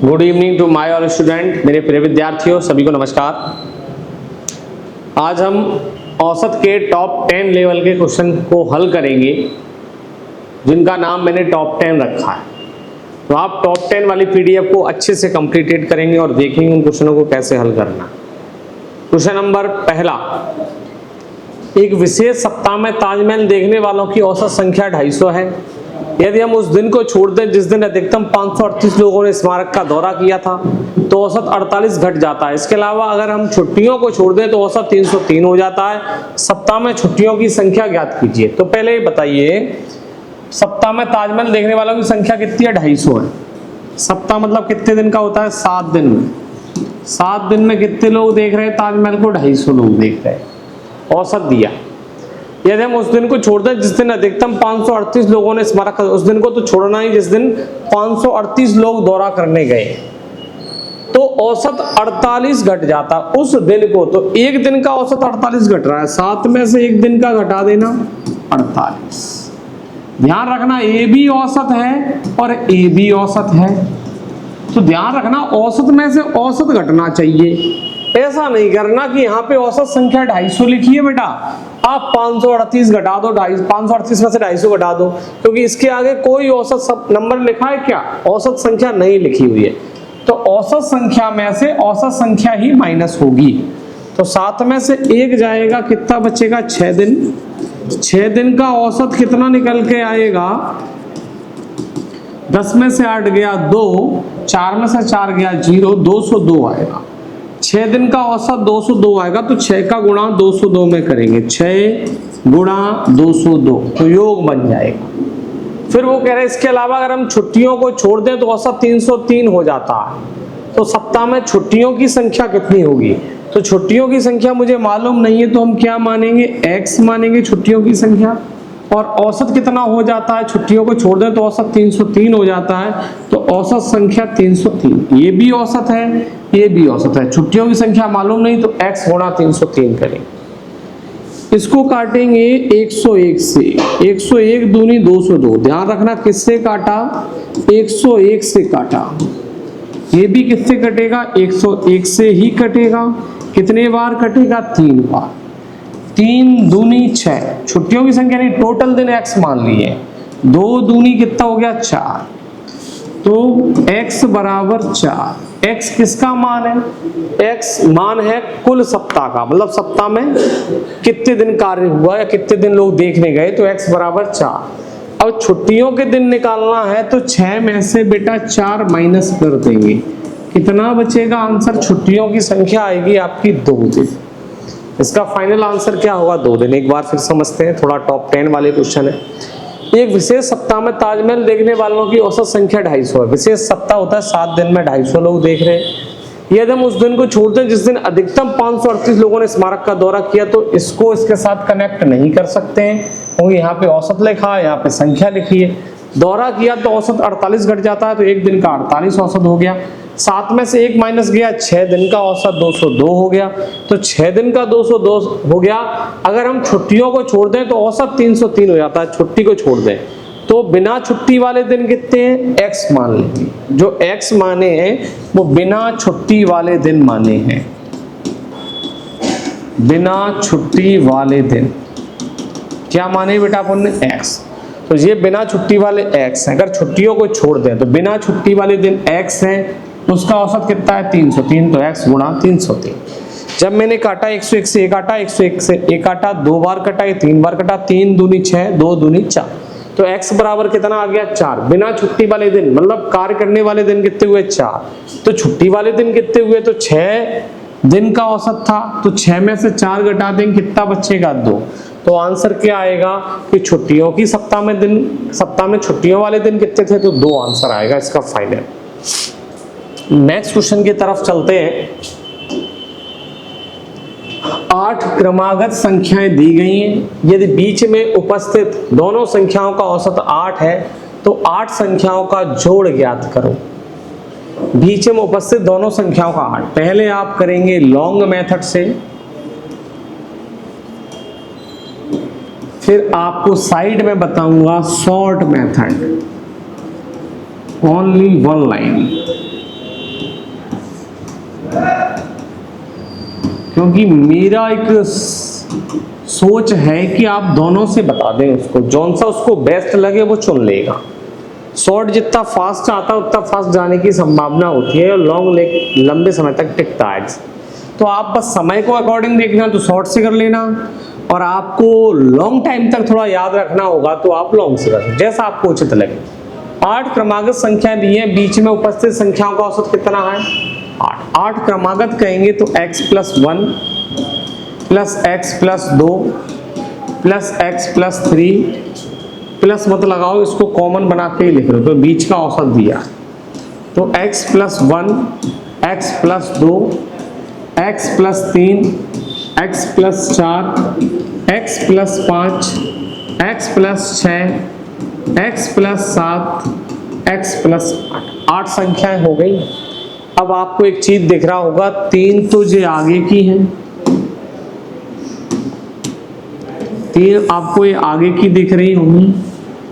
Good evening to my all student. मेरे प्रिय विद्यार्थियों सभी को नमस्कार। आज हम औसत के टॉप 10 लेवल के क्वेश्चन को हल करेंगे जिनका नाम मैंने टॉप 10 रखा है। तो आप टॉप 10 वाली पीडीएफ को अच्छे से कंप्लीटेड करेंगे और देखेंगे उन क्वेश्चनों को कैसे हल करना। क्वेश्चन नंबर पहला, एक विशेष सप्ताह में ताजमहल देखने वालों की औसत संख्या 250 है। यदि हम उस दिन को छोड़ दें जिस दिन अधिकतम 538 लोगों ने स्मारक का दौरा किया था तो औसत 48 घट जाता है। इसके अलावा अगर हम छुट्टियों को छोड़ दें तो औसत 303 हो जाता है। सप्ताह में छुट्टियों की संख्या ज्ञात कीजिए। तो पहले बताइए, सप्ताह में ताजमहल देखने वालों की संख्या कितनी है? 250 है। सप्ताह मतलब कितने दिन का होता है? 7 दिन में। 7 दिन में कितने लोग देख रहे हैं ताजमहल को? 250 लोग देख रहे हैं। औसत दिया। यदि हम उस दिन को छोड़ दें जिस दिन अधिकतम 538 लोगों ने स्मारक, उस दिन को तो छोड़ना ही जिस दिन 538 लोग दौरा करने गए, तो औसत 48 घट जाता उस दिन को। तो एक दिन का औसत 48 घट रहा है, 7 में से एक दिन का घटा देना 48। ध्यान रखना ए भी औसत है और ए भी औसत है, तो ध्यान रखना औसत में से औसत घटना चाहिए। ऐसा नहीं करना कि यहाँ पे औसत संख्या 250 लिखी है बेटा, आप 538 घटा दो, 538 में से 250 घटा दो, क्योंकि इसके आगे कोई औसत सब नंबर लिखा है क्या? औसत संख्या नहीं लिखी हुई है। तो औसत संख्या में से औसत संख्या ही माइनस होगी। तो 7 में से 1 जाएगा, कितना बचेगा? 6 दिन। 6 दिन का औसत कितना निकल के आएगा? 10 में से 8 गया 2, 4 में से 4 गया 0, 202 आएगा। 6 दिन का औसत 202 आएगा। तो 6 का गुणा 202 में करेंगे, 6 गुणा 202, तो योग बन जाएगा। फिर वो कह रहे हैं इसके अलावा अगर हम छुट्टियों को छोड़ दें तो औसत 303 हो जाता है। तो सप्ताह में छुट्टियों की संख्या कितनी होगी? तो छुट्टियों की संख्या मुझे मालूम नहीं है, तो हम क्या मानेंगे? x मानेंगे छुट्टियों की संख्या। और औसत कितना हो जाता है? छुट्टियों को छोड़ दें तो औसत 303 हो जाता है। तो औसत संख्या 303, ये भी औसत है, ये भी औसत है। छुट्टियों की संख्या मालूम नहीं तो x गुणा 303 करेंगे। इसको काटेंगे 101 से, 101 दूनी 202। ध्यान रखना किससे काटा? 101 से काटा। ये भी किससे कटेगा? 101 से ही कटेगा। कितने बार कटेगा? 3 बार। 3 दूनी 6, छुट्टियों की संख्या नहीं, टोटल दिन x मान लिए। 2 दूनी कितना हो गया? 4। तो x बराबर 4। x किसका मान है? x मान है कुल सप्ताह का, मतलब सप्ताह में कितने दिन कार्य हुआ या कितने दिन लोग देखने गए, तो x बराबर 4। अब छुट्टियों के दिन निकालना है तो 6 में से बेटा 4 माइनस कर देंगे। कितना बचेगा आंसर? छुट्टियों की संख्या आएगी आपकी 2 दिन। इसका फाइनल आंसर क्या होगा? 2 दिन। एक बार फिर समझते हैं, थोड़ा टॉप 10 वाले क्वेश्चन है। एक विशेष सप्ताह में ताजमहल देखने वालों की औसत संख्या 250 है। विशेष सप्ताह होता है 7 दिन में 250 लोग देख रहे हैं। यदि हम उस दिन को छोड़ते हैं जिस दिन अधिकतम 538 लोगों ने स्मारक का दौरा किया, तो इसको इसके साथ कनेक्ट नहीं कर सकते हैं, क्योंकि यहाँ पे औसत लिखा है, यहाँ पे संख्या लिखी है। दौरा किया तो औसत 48 घट जाता है, तो एक दिन का 48 औसत हो गया। 7 में से 1 माइनस गया, 6 दिन का औसत 202 हो गया। तो 6 दिन का 202 हो गया। अगर हम छुट्टियों को छोड़ दें तो औसत 303 हो जाता है। छुट्टी को छोड़ दें तो बिना छुट्टी वाले दिन कितने हैं? x मान लेंगे। जो x माने हैं वो बिना छुट्टी वाले दिन माने हैं। बिना छुट्टी वाले दिन क्या माने बेटा अपन ने? x। तो ये बिना छुट्टी वाले x है। अगर छुट्टियों को छोड़ दें तो बिना छुट्टी वाले दिन x है, उसका औसत कितना है? 303। तो x गुणा 303। जब मैंने काटा 101 से 1 काटा, 101 से 1 काटा, 2 बार कटा, ये 3 बार कटा, 3 दूनी 6, 2 दूनी 4। तो x बराबर कितना आ गया? 4। बिना छुट्टी वाले दिन मतलब कार्य करने वाले दिन कितने हुए? 4। तो छुट्टी वाले दिन कितने हुए? तो 6 दिन का औसत था, तो 6 में से 4 घटा देंगे, कितना बचेगा? 2। तो आंसर क्या आएगा कि छुट्टियों की सप्ताह में छुट्टियों वाले दिन कितने थे? तो 2 आंसर आएगा इसका फाइनल। नेक्स्ट क्वेश्चन की तरफ चलते हैं। 8 क्रमागत संख्याएं दी गई हैं। यदि बीच में उपस्थित दोनों संख्याओं का औसत 8 है तो 8 संख्याओं का जोड़ ज्ञात करो। बीच में उपस्थित दोनों संख्याओं का 8। पहले आप करेंगे लॉन्ग मेथड से, फिर आपको साइड में बताऊंगा शॉर्ट मेथड, ओनली 1 लाइन। क्योंकि मेरा एक सोच है कि आप दोनों से बता दें उसको, जौन सा उसको बेस्ट लगे वो चुन लेगा। शॉर्ट जितना फास्ट आता है उतना फास्ट जाने की संभावना होती है, और लॉन्ग लंबे समय तक टिकता है। तो आप बस समय को अकॉर्डिंग देखना तो शॉर्ट से कर लेना, और आपको लॉन्ग टाइम तक थोड़ा याद रखना होगा तो आप लॉन्ग से कर, जैसा आपको उचित लगे। 8 क्रमागत संख्या दी है, बीच में उपस्थित संख्याओं का औसत कितना है? 8। 8 क्रमागत कहेंगे तो x + 1 plus x + 2 plus x + 3 plus मत लगाओ, इसको कॉमन बना के ही लिख रहे हो, तो बीच का औसत दिया। तो x + 1, x + 2, x + 3, x + 4, x + 5, x + 6, x + 7, x + 8। 8 संख्याएं हो गई। अब आपको एक चीज दिख रहा होगा, 3 तो ये आगे की हैं, 3 आपको ये आगे की दिख रही होंगी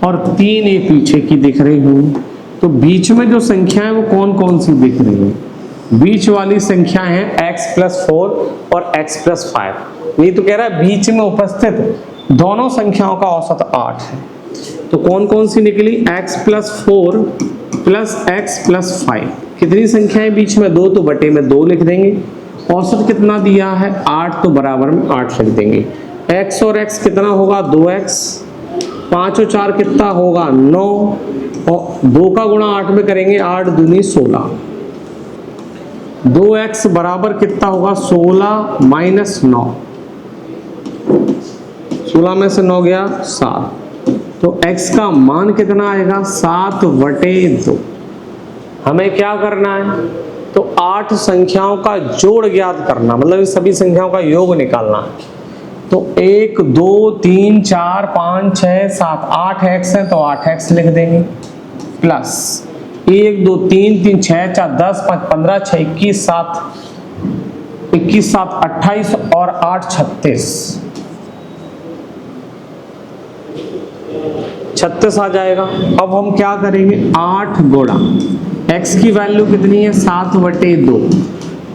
और 3 ये पीछे की दिख रही होंगी। तो बीच में जो संख्या है वो कौन कौन सी दिख रही है? बीच वाली संख्या है x + 4 और x + 5। ये तो कह रहा है बीच में उपस्थित दोनों संख्याओं का औसत 8 है। तो कौन कौन सी निकली? x + 4 plus x + 5। कितनी संख्याएं बीच में? 2, तो बटे में 2 लिख देंगे। औसत कितना दिया है? 8, तो बराबर में 8 लिख देंगे। x और x कितना होगा? 2x। 5 और 4 कितना होगा? 9, और 2 का गुणा 8 में करेंगे, 8 दूनी 16। 2x बराबर कितना होगा? 16 - 9। 16 में से 9 गया 7, तो x का मान कितना आएगा? 7/2। हमें क्या करना है? तो 8 संख्याओं का जोड़ ज्ञात करना, मतलब सभी संख्याओं का योग निकालना है। तो 1 2 3 4 5 6 7 8 x है, तो 8x लिख देंगे, प्लस 1 2 3 3 6 4 10 5 15 6 21 7 21 7 28 और 8 36 आ जाएगा। अब हम क्या करेंगे? 8 गुणा x की वैल्यू कितनी है? 7/2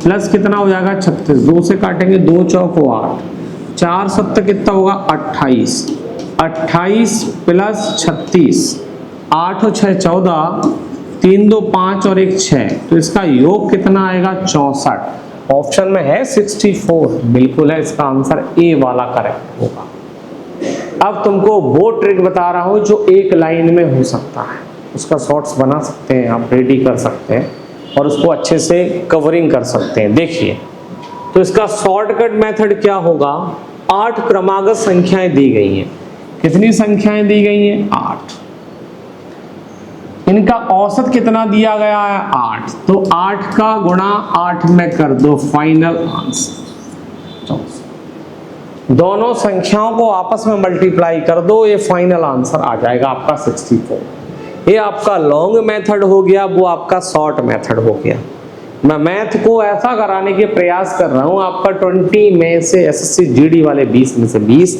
प्लस कितना हो जाएगा? 36। 2 से काटेंगे, 2 चौको 8, 4 7 कितना होगा? 28। 28 प्लस 36, 8 और 6 14, 3 2 5 और 1 6, तो इसका योग कितना आएगा? 64। ऑप्शन में है 64, बिल्कुल है, इसका आंसर ए वाला करेक्ट होगा। अब तुमको वो ट्रिक बता रहा हूं जो एक लाइन में हो सकता है, उसका शॉर्ट्स बना सकते हैं आप, रेडी कर सकते हैं और उसको अच्छे से कवरिंग कर सकते हैं। देखिए, तो इसका शॉर्टकट मेथड क्या होगा? 8 क्रमागत संख्याएं दी गई हैं। कितनी संख्याएं दी गई हैं? 8। इनका औसत कितना दिया गया है? 8। तो 8 का गुणा 8 में कर दो, फाइनल आंसर। दोनों संख्याओं को आपस में मल्टीप्लाई कर दो, ये फाइनल आंसर आ जाएगा आपका 64। ये आपका लॉन्ग मेथड हो गया, वो आपका शॉर्ट मेथड हो गया। मैं मैथ को ऐसा कराने के प्रयास कर रहा हूं, आपका 20 में से एसएससी जीडी वाले 20 में से 20,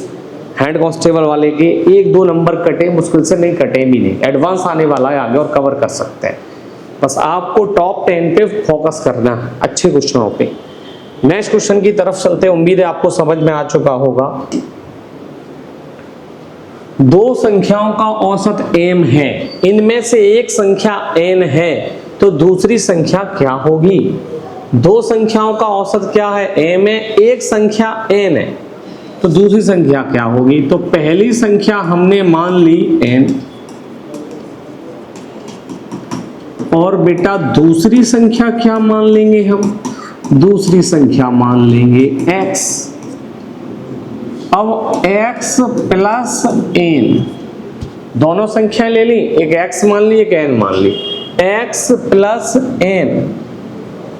हैंड कांस्टेबल वाले के 1-2 नंबर कटे, मुश्किल से नहीं कटे भी नहीं, एडवांस आने वाला है आगे और कवर कर सकते हैं। बस आपको टॉप 10 पे फोकस करना है, अच्छे क्वेश्चनों पे। नेक्स्ट क्वेश्चन की तरफ चलते हैं, उम्मीद है आपको समझ में आ चुका होगा। 2 संख्याओं का औसत m है, इनमें से एक संख्या n है, तो दूसरी संख्या क्या होगी? 2 संख्याओं का औसत क्या है? m है, एक संख्या n है, तो दूसरी संख्या क्या होगी? तो पहली संख्या हमने मान ली n, और बेटा दूसरी संख्या क्या मान लेंगे हम? दूसरी संख्या मान लेंगे x। अब x प्लस n, दोनों संख्या ले ली, एक x मान ली एक n मान ली। x प्लस n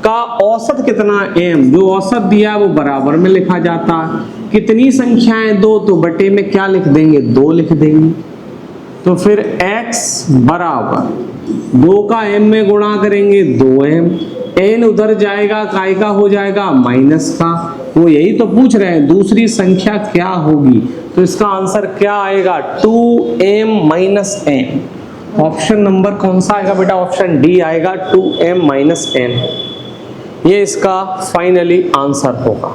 का औसत कितना? m। जो औसत दिया है वो बराबर में लिखा जाता है। कितनी संख्याएं? 2, तो बटे में क्या लिख देंगे? 2 लिख देंगे। तो फिर x बराबर 2 का m में गुणा करेंगे, 2m, n उधर जाएगा, काय का हो जाएगा? माइनस का। वो यही तो पूछ रहे हैं, दूसरी संख्या क्या होगी? तो इसका आंसर क्या आएगा? 2m - n। ऑप्शन नंबर कौन सा आएगा बेटा? ऑप्शन डी आएगा, 2m - n। ये इसका फाइनली आंसर होगा।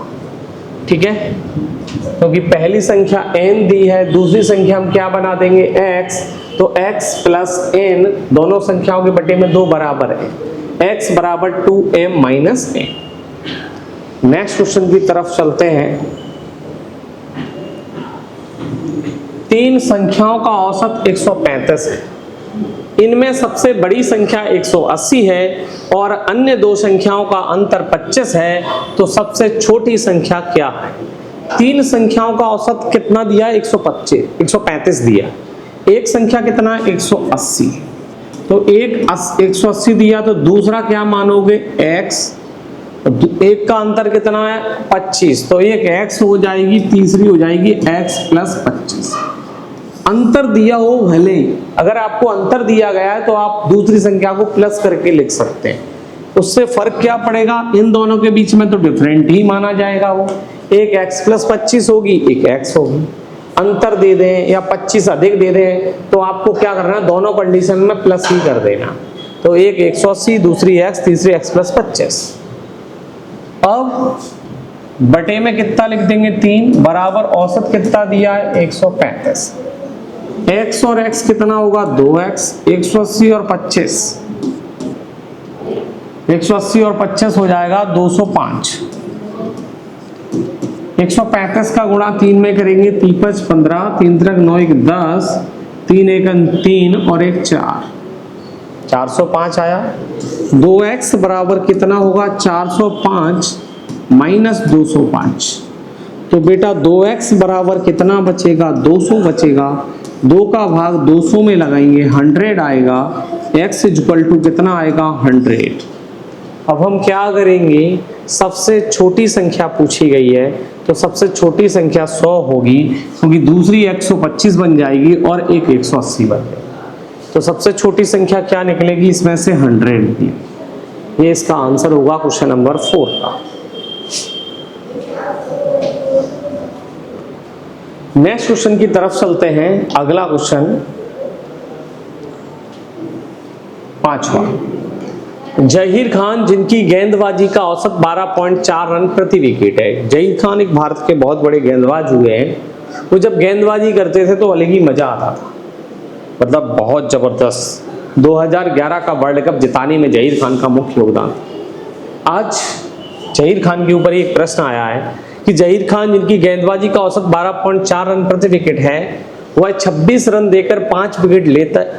ठीक है, क्योंकि पहली संख्या n दी है, दूसरी संख्या हम क्या बना देंगे x, तो x प्लस n दोनों संख्याओं के बटे में 2 बराबर है, x बराबर 2m minus n। Next question की तरफ चलते हैं। 3 संख्याओं का औसत 135 है, इनमें सबसे बड़ी संख्या 180 है और अन्य 2 संख्याओं का अंतर 25 है, तो सबसे छोटी संख्या क्या है? 3 संख्याओं का औसत कितना दिया? 135 दिया। एक संख्या कितना है? 180। तो एक 180 दिया, तो दूसरा क्या मानोगे? x। एक का अंतर कितना है? 25, तो एक x हो जाएगी, तीसरी हो जाएगी x प्लस 25। अंतर दिया हो भले, अगर आपको अंतर दिया गया है तो आप दूसरी संख्या को प्लस करके लिख सकते हैं, उससे फर्क क्या पड़ेगा? इन दोनों के बीच में तो डिफरेंट ही माना जाएगा। वो एक x प्लस 25 होगी, एक x होगी। अंतर दे दें या 25 अधिक दे दें तो आपको क्या करना है? दोनों कंडीशन में प्लस ही कर देना। तो एक 180, दूसरी x, तीसरी x प्लस 25। अब बटे में कितना लिख देंगे? 3 बराबर औसत कितना दिया है? 135। x और x कितना होगा? 2x। 180 और 25, 180 और 25 हो जाएगा 205। 135 का गुणा 3 में करेंगे, 3 5 15, 3 3 9 1 10, 3 1 3 और 1 4, 405 आया। 2x बराबर कितना होगा? 405 माइनस 205। तो बेटा 2x बराबर कितना बचेगा? 200 बचेगा। 2 का भाग 200 में लगाएंगे, 100 आएगा। x इक्वल टू कितना आएगा? 100। अब हम क्या करेंगे? सबसे छोटी संख्या पूछी गई है, तो सबसे छोटी संख्या 100 होगी, क्योंकि दूसरी 125 बन जाएगी और एक 180 बन जाएगी। तो सबसे छोटी संख्या क्या निकलेगी? इसमें से 100 निकलेगी। ये इसका आंसर होगा क्वेश्चन नंबर 4 का। नेक्स्ट क्वेश्चन की तरफ चलते हैं। अगला क्वेश्चन 5वां। जहीर खान जिनकी गेंदबाजी का औसत 12.4 रन प्रति विकेट है। जहीर खान एक भारत के बहुत बड़े गेंदबाज हुए हैं। वो जब गेंदबाजी करते थे तो अलग ही मजा आता था, मतलब बहुत जबरदस्त। 2011 का वर्ल्ड कप जिताने में जहीर खान का मुख्य योगदान। आज जहीर खान के ऊपर एक प्रश्न आया है कि जहीर खान जिनकी गेंदबाजी का औसत 12.4 रन प्रति विकेट है, वह 26 रन देकर 5 विकेट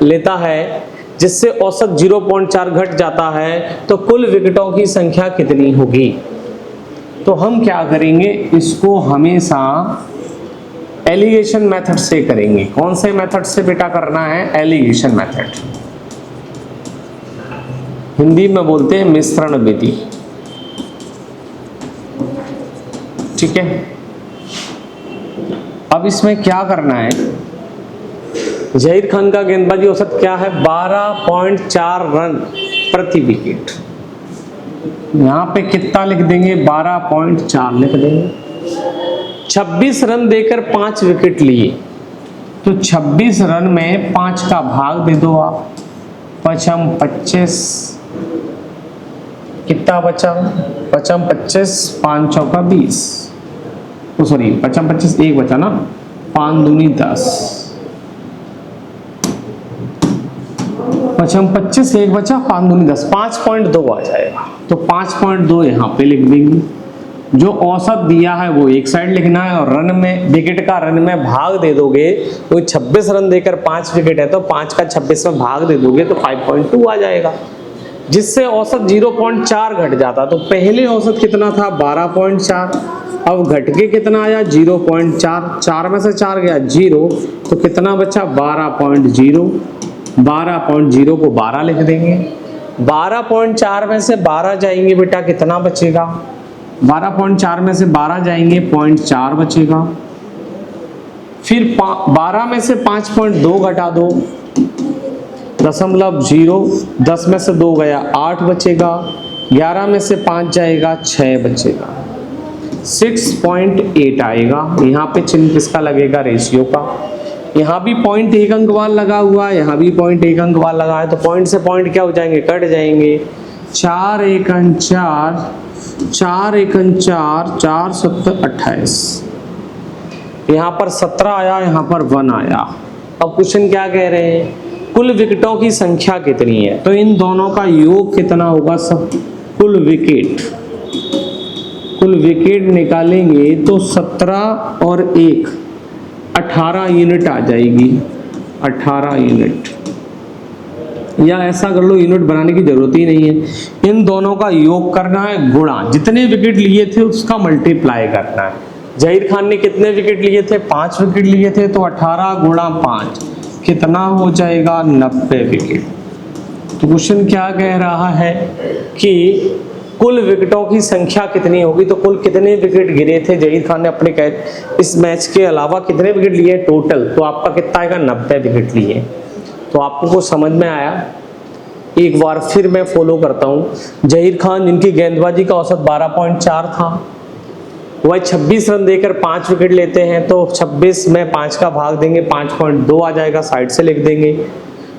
लेता है, जिससे औसत 0.4 घट जाता है, तो कुल विकेटों की संख्या कितनी होगी? तो हम क्या करेंगे? इसको हमेशा एलिगेशन मेथड से करेंगे। कौन से मेथड से बेटा करना है? Allegation method. हिंदी में बोलते हैं मिश्रण विधि। ठीक है, अब इसमें क्या करना है? जहीर खान का गेंदबाजी औसत क्या है? 12.4 रन प्रति विकेट। यहां पे कितना लिख देंगे? 12.4 लिख देंगे। 26 रन देकर 5 विकेट लिए, तो 26 रन में 5 का भाग दे दो आप। 5 25, कितना बचा? 5 25, 5 चौका 20, सॉरी 5 25 एक बचा ना, 5 दूनी 10, 5 25 एक बचा, 5 दूनी 10, 5.2 आ जाएगा। तो 5.2 यहाँ पे लिख देंगे। जो औसत दिया है वो एक साइड लिखना है, और रन में, विकेट का रन में भाग दे दोगे, तो 26 रन देकर 5 विकेट है, तो 5 का 26 में भाग दे दोगे तो 5.2 आ जाएगा, जिससे औसत 0.4 घट जाता। तो पहले औसत कितना था? 12.4, अब घट के कितना आया? 0.4। 4 में से 4 गया 0, तो कितना बचा? 12.0। 12.0 को 12 लिख देंगे। 12.4 में से 12 जाएंगे बेटा, कितना बचेगा? 12.4 में से 12 जाएंगे, 0.4 बचेगा। फिर 12 में से 5.2 घटा दो, 0.0। 10 में से 2 गया, 8 बचेगा। 11 में से 5 जाएगा, 6 बचेगा। 6.8 आएगा। यहाँ पे चिन्ह किसका लगेगा? रेशियो का। यहाँ भी 0.1 अंक वाला लगा हुआ है, यहाँ भी 0.1 अंक वाला लगा है, तो पॉइंट से पॉइंट क्या हो जाएंगे? कट जाएंगे। 4 एकन 4, 4 एकन 4, 4 7 28। यहाँ पर 17 आया, यहाँ पर 1 आया। अब क्वेश्चन क्या कह रहे हैं, कुल विकेटों की संख्या कितनी है, तो इन दोनों का योग कितना होगा, सब कुल विकेट निकालेंगे तो 17 और 1 18 यूनिट आ जाएगी, 18 यूनिट। या ऐसा कर लो, यूनिट बनाने की जरूरत ही नहीं है, इन दोनों का योग करना है गुणा जितने विकेट लिए थे उसका मल्टीप्लाई करना है। जहीर खान ने कितने विकेट लिए थे, 5 विकेट लिए थे, तो 18 गुणा 5 कितना हो जाएगा, 90 विकेट। तो क्वेश्चन क्या कह रहा है कि कुल विकेटों की संख्या कितनी होगी, तो कुल कितने विकेट गिरे थे जहीर खान ने अपने इस मैच के अलावा कितने विकेट लिए टोटल, तो आपका कितना आएगा, 90 विकेट लिए। तो आपको कुछ समझ में आया, एक बार फिर मैं फॉलो करता हूं। जहीर खान जिनकी गेंदबाजी का औसत 12.4 था, वह 26 रन देकर 5 विकेट लेते हैं, तो 26 में 5 का भाग देंगे, 5.2 आ जाएगा, साइड से लिख देंगे,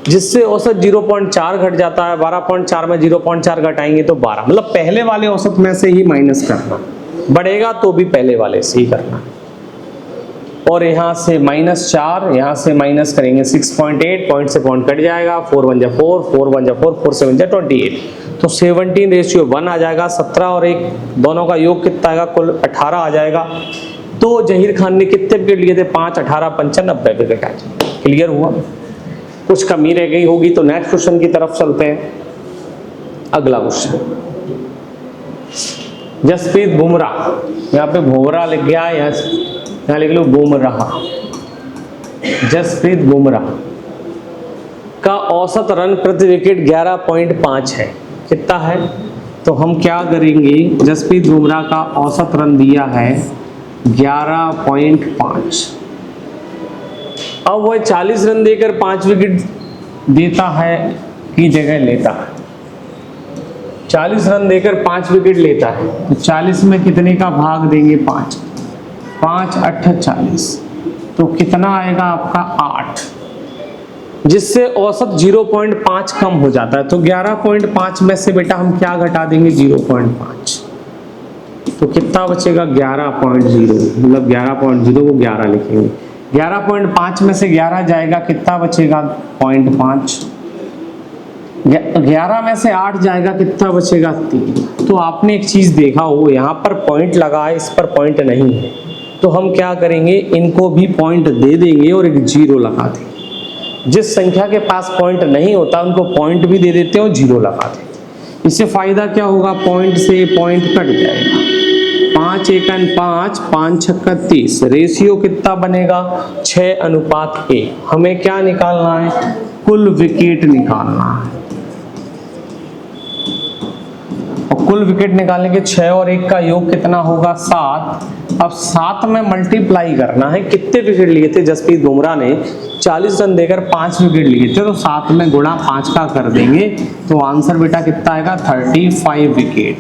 जिससे औसत 0.4 घट जाता है। 12.4 में 0.4 घटाएंगे तो 12, मतलब पहले वाले औसत में से ही माइनस करना, बढ़ेगा तो भी पहले वाले से ही करना। और यहाँ से -4, यहाँ से माइनस करेंगे 6.8, पॉइंट से पॉइंट कट जाएगा, 4 1 जा 4, 4 1 जा 4, 4 7 जा 28, तो 17:1 आ जाएगा। 17 और 1 दोनों का योग कितना आएगा, कुल 18 आ जाएगा। तो जहीर खान ने कितने विकेट लिए थे, 5 18 55 90 विकेट आए। क्लियर हुआ, कुछ कमी रह गई होगी तो नेक्स्ट क्वेश्चन की तरफ चलते हैं। अगला क्वेश्चन, जसप्रीत बुमराह, यहाँ पे बुमराह लिख गया, यहाँ लिख लो बुमराह। जसप्रीत बुमराह का औसत रन प्रति विकेट 11.5 है, कितना है, तो हम क्या करेंगे, जसप्रीत बुमराह का औसत रन दिया है 11.5। अब वह 40 रन देकर 5 विकेट देता है की जगह लेता है, 40 रन देकर 5 विकेट लेता है, तो 40 में कितने का भाग देंगे, 5, 5 8 40, तो कितना आएगा आपका 8, जिससे औसत 0.5 कम हो जाता है। तो 11.5 में से बेटा हम क्या घटा देंगे, 0.5, तो कितना बचेगा 11.0, मतलब 11.0 को 11 लिखेंगे, 11.5 में से 11 जाएगा, कितना बचेगा 0.5, 11 में से 8 जाएगा, कितना बचेगा 3। तो आपने एक चीज देखा हो, यहाँ पर पॉइंट लगा है, इस पर पॉइंट नहीं है, तो हम क्या करेंगे, इनको भी पॉइंट दे देंगे और एक 0 लगा देंगे। जिस संख्या के पास पॉइंट नहीं होता उनको पॉइंट भी दे देते हैं और 0 लगा देते हैं। इससे फायदा क्या होगा, पॉइंट से पॉइंट कट जाएगा, 5 एकन 5, 5 छक्का 30, रेशियो कितना बनेगा, 6:1। हमें क्या निकालना है, कुल विकेट निकालना है, और कुल विकेट निकालने के 6 और 1 का योग कितना होगा, 7। अब 7 में मल्टीप्लाई करना है, कितने विकेट लिए थे जसप्रीत बुमराह ने, 40 रन देकर 5 विकेट लिए थे, तो 7 में गुणा 5 का कर देंगे, तो आंसर बेटा कितना आएगा, 35 विकेट,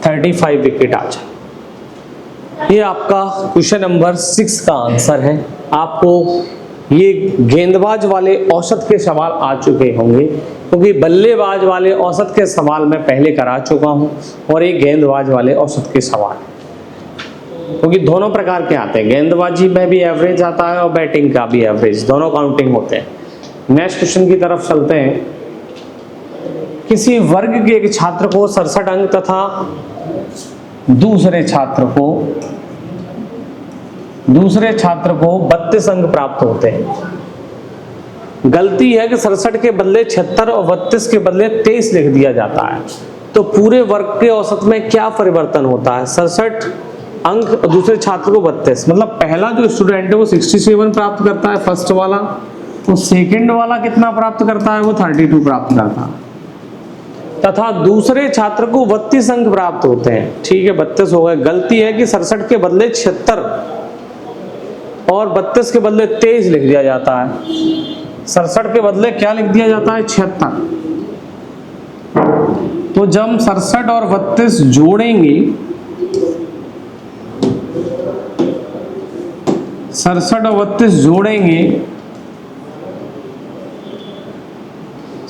35 विकेट आ जाए। ये आपका क्वेश्चन नंबर 6 का आंसर है। आपको ये गेंदबाज वाले औसत के सवाल आ चुके होंगे, क्योंकि बल्लेबाज वाले औसत के सवाल मैं पहले करा चुका हूं, और एक गेंदबाज वाले औसत के सवाल, क्योंकि दोनों प्रकार के आते हैं, गेंदबाजी में भी एवरेज आता है और बैटिंग का भी एवरेज, दोनों काउंटिंग होते हैं। नेक्स्ट क्वेश्चन की तरफ चलते हैं। किसी वर्ग के एक छात्र को 67 अंक तथा दूसरे छात्र को 32 अंक प्राप्त होते हैं। गलती है कि 67 के बदले 76 और 32 के बदले 23 लिख दिया जाता है, तो पूरे वर्ग के औसत में क्या परिवर्तन होता है, 67 अंक और दूसरे छात्र को 32, मतलब पहला जो स्टूडेंट है वो 67 प्राप्त करता है फर्स्ट वाला, तो सेकंड वाला कितना प्राप्त करता है, वो 32 प्राप्त करता है, तथा दूसरे छात्र को 32 अंक प्राप्त होते हैं। ठीक है, 32 हो गए। गलती है कि 67 के बदले 76 और 32 के बदले 23 लिख दिया जाता है। 67 के बदले क्या लिख दिया जाता है, 76। तो जब 67 और 32 जोड़ेंगे, 67 और 32 जोड़ेंगे,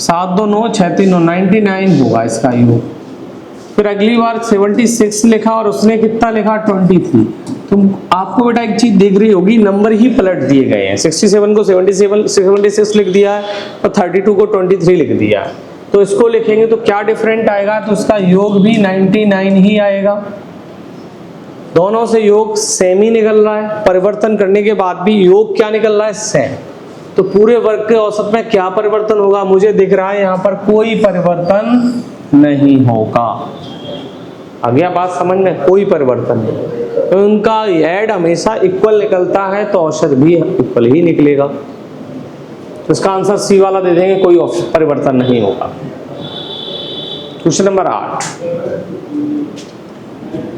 7 2 9 6 3 9 99 होगा इसका योग। फिर अगली बार 76 लिखा और उसने कितना लिखा 23। तो आपको बेटा एक चीज दिख रही होगी, नंबर ही पलट दिए गए हैं। 67 को 76 लिख दिया है और 32 को 23 लिख दिया है। तो इसको लिखेंगे तो क्या डिफरेंट आएगा, तो उसका योग भी 99 ही आएगा। दोनों से योग सेम ही निकल रहा है, परिवर्तन करने के बाद भी योग क्या निकल रहा है, सेम। तो पूरे वर्ग के औसत में क्या परिवर्तन होगा, मुझे दिख रहा है यहाँ पर कोई परिवर्तन नहीं होगा। आ गया बात समझ में, कोई परिवर्तन नहीं। तो उनका ऐड हमेशा इक्वल निकलता है तो औसत भी इक्वल ही निकलेगा। तो इसका आंसर सी वाला दे देंगे, कोई परिवर्तन नहीं होगा। क्वेश्चन नंबर 8,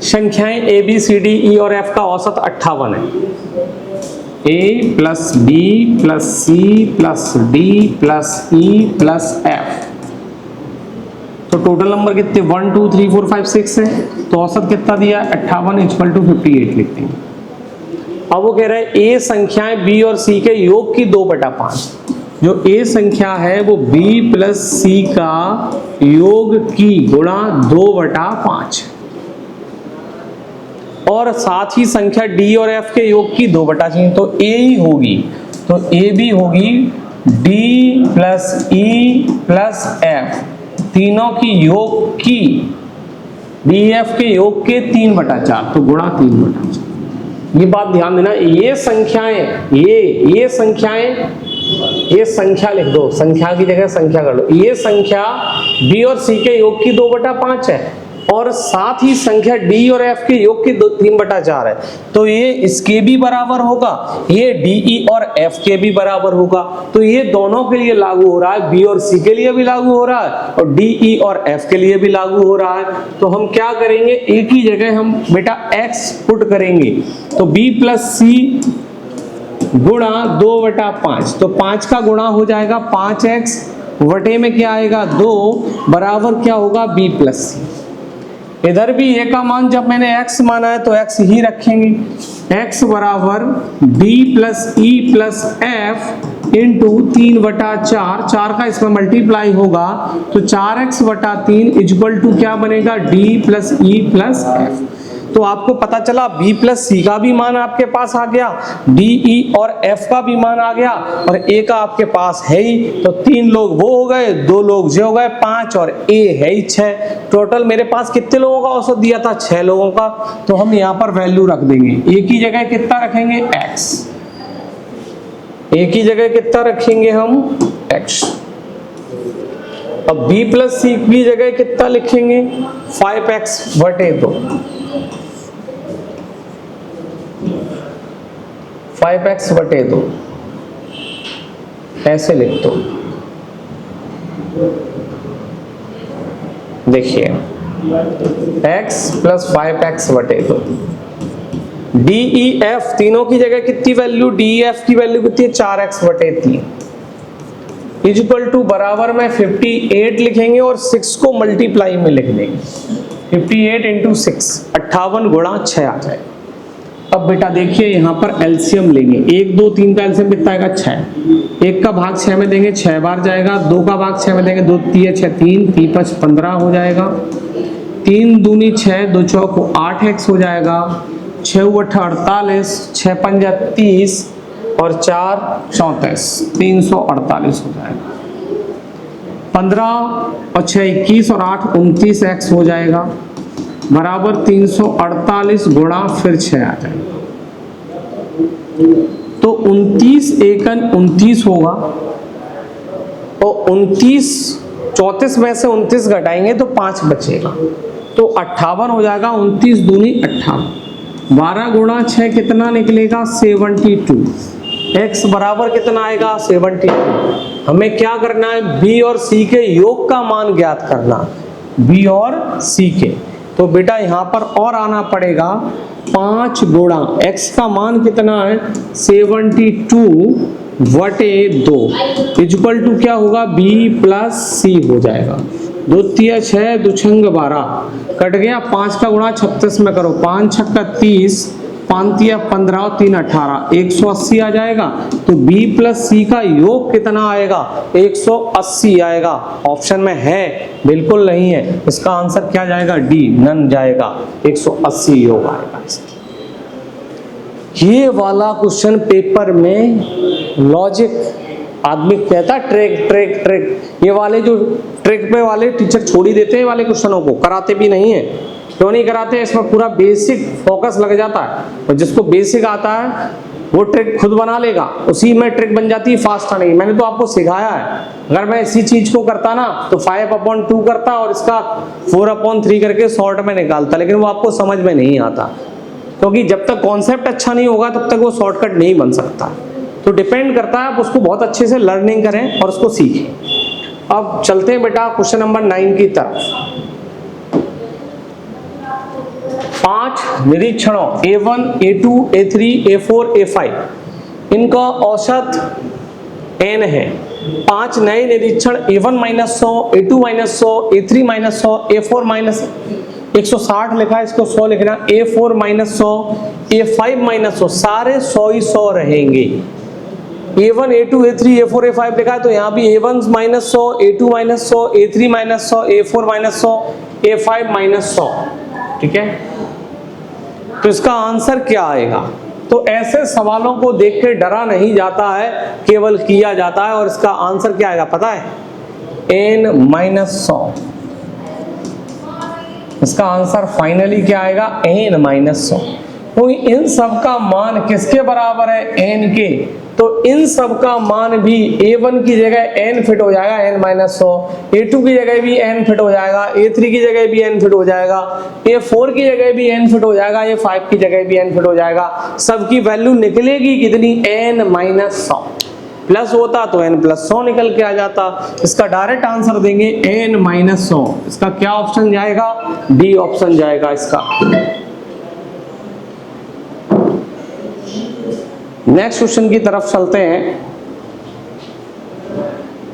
संख्याएं A B C D E और एफ का औसत 58 है। A plus B plus C plus D plus E plus F. तो टोटल नंबर कितने 1 2 3 4 5 6 है। तो औसत कितना दिया 58 इक्वल टू 58 लिखते हैं। अब वो कह रहा है ए संख्याएं बी और सी के योग की 2/5। जो ए संख्या है वो बी प्लस सी का योग की गुणा 2/5 और साथ ही संख्या डी और एफ के योग की 2/6। तो ए ही होगी, तो ए भी होगी D plus E plus F, तीनों की योग की डी एफ के योग के 3/4, तो गुणा 3/4। ये बात ध्यान देना, ये संख्याएं ये संख्या लिख दो, संख्या की जगह संख्या कर लो। ये संख्या बी और सी के योग की 2/5 है और साथ ही संख्या डी और एफ के योग की 3/4 है। तो ये इसके भी बराबर होगा, ये डी ई और एफ के भी बराबर होगा। तो ये दोनों के लिए लागू हो रहा है, बी और सी के लिए भी लागू हो रहा है और डी ई और एफ के लिए भी लागू हो रहा है। तो हम क्या करेंगे, एक ही जगह हम बेटा एक्स पुट करेंगे। तो बी प्लस सी गुणा 2/5, तो 5 का गुणा हो जाएगा 5x वटे में क्या आएगा 2 बराबर क्या होगा b प्लस सी। इधर भी a का मान जब मैंने x माना है तो x ही रखेंगे। x बराबर b plus E plus F into 3/4, 4 का इसमें मल्टीप्लाई होगा तो 4x/3 इक्वल टू क्या बनेगा d plus E plus F. तो आपको पता चला b प्लस सी का भी मान आपके पास आ गया, d e और f का भी मान आ गया और a का आपके पास है ही। तो 3 लोग वो हो गए, 2 लोग जे हो गए 5 और a है ही 6। टोटल मेरे पास कितने लोगों का औसत दिया था 6 लोगों का। तो हम यहाँ पर वैल्यू रख देंगे, a की जगह कितना रखेंगे x, a की जगह कितना रखेंगे हम x। अब b प्लस सी की जगह कितना लिखेंगे 5x/2, 5x/2 ऐसे लिख दो। देखिए x plus 5x/2 D E F तीनों की जगह कितनी वैल्यू, डी एफ की वैल्यू कितनी है 4x/3 इक्वल टू बराबर में 58 लिखेंगे और 6 को मल्टीप्लाई में लिख देंगे। 58 इंटू 6 58 गुणा 6 आ जाए। अब बेटा देखिए यहाँ पर एलसीएम लेंगे, 1 2 3 का एलसीएम कितना आएगा 6। 1 का भाग 6 में देंगे 6 बार जाएगा, 2 का भाग 6 में देंगे 2 3 6 3 3 5 15 हो जाएगा, 3 दूनी 6 2 चौक 8x हो जाएगा, 6 8 48 6 5 30 और 4 34 348 हो जाएगा। 15 और 6 21 और 8 29x हो जाएगा बराबर 348 गुणा फिर 6 आ जाएगा। तो 29 एकन 29 होगा और 29 34 में से 29 घटाएंगे तो 5 बचेगा तो 58 हो जाएगा। 29 दूनी 58, 12 गुणा 6 कितना निकलेगा 72। x बराबर कितना आएगा 72। हमें क्या करना है b और c के योग का मान ज्ञात करना, b और c के। तो बेटा यहाँ पर और आना पड़ेगा 5 गुणा x का मान कितना है 72/2 इक्वल टू क्या होगा b प्लस c हो जाएगा। 2 3 6 2 6 12 कट गया, 5 का गुणा 36 में करो, 5 6 30 5 15 और 3 18, 180 आ जाएगा। तो B प्लस C का योग कितना आएगा? 180 आएगा। ऑप्शन में है? बिल्कुल नहीं है। इसका आंसर क्या जाएगा? डी, नन जाएगा। 180 योग आएगा। ये वाला क्वेश्चन पेपर में लॉजिक आदमी कहता है ट्रिक ट्रिक ट्रिक, ये वाले जो ट्रिक पे वाले टीचर छोड़ ही देते हैं वाले क्वेश्चनों को, कराते भी नहीं है। क्यों नहीं कराते? इसमें पूरा बेसिक फोकस लग जाता है, और जिसको बेसिक आता है वो ट्रिक खुद बना लेगा, उसी में ट्रिक बन जाती है, फास्ट आने की। मैंने तो आपको सिखाया है। अगर मैं इसी चीज को करता ना तो 5/2 करता और इसका 4/3 करके शॉर्ट में निकालता, लेकिन वो आपको समझ में नहीं आता, क्योंकि जब तक कॉन्सेप्ट अच्छा नहीं होगा तब तक वो शॉर्टकट नहीं बन सकता। तो डिपेंड करता है, आप उसको बहुत अच्छे से लर्निंग करें और उसको सीखें। अब चलते हैं बेटा क्वेश्चन नंबर 9 की तरफ। 5 निरीक्षणों A1, A2, A3, A4, A5 इनका औसत n है। 5 नए निरीक्षण A1 -100, A2 -100, A3 -100, A4 -160 लिखा है, इसको 100 लिखना। A4 -100, A5 -100, सारे 100 ही 100 रहेंगे। A1, A2, A3, A4, A5 लिखा है, तो यहाँ भी A1 -100, A2 -100, A3 -100, A4 -100, A5 -100। ठीक है, तो इसका आंसर क्या आएगा? तो ऐसे सवालों को देख के डरा नहीं जाता है, केवल किया जाता है। और इसका आंसर क्या आएगा पता है? n-100। इसका आंसर फाइनली क्या आएगा? n-100। तो इन सब का मान किसके बराबर है? n के। तो इन सब का मान भी A1 की जगह n फिट हो जाएगा, n-100, A2 की जगह भी n फिट हो जाएगा, A3 की जगह भी n फिट हो जाएगा, A4 की जगह भी n फिट हो जाएगा, A5 की जगह भी n फिट हो जाएगा। सबकी वैल्यू निकलेगी कितनी? n-100। प्लस होता तो n+100 निकल के आ जाता। इसका डायरेक्ट आंसर देंगे n-100। इसका क्या ऑप्शन जाएगा? डी ऑप्शन जाएगा इसका। नेक्स्ट क्वेश्चन की तरफ चलते हैं।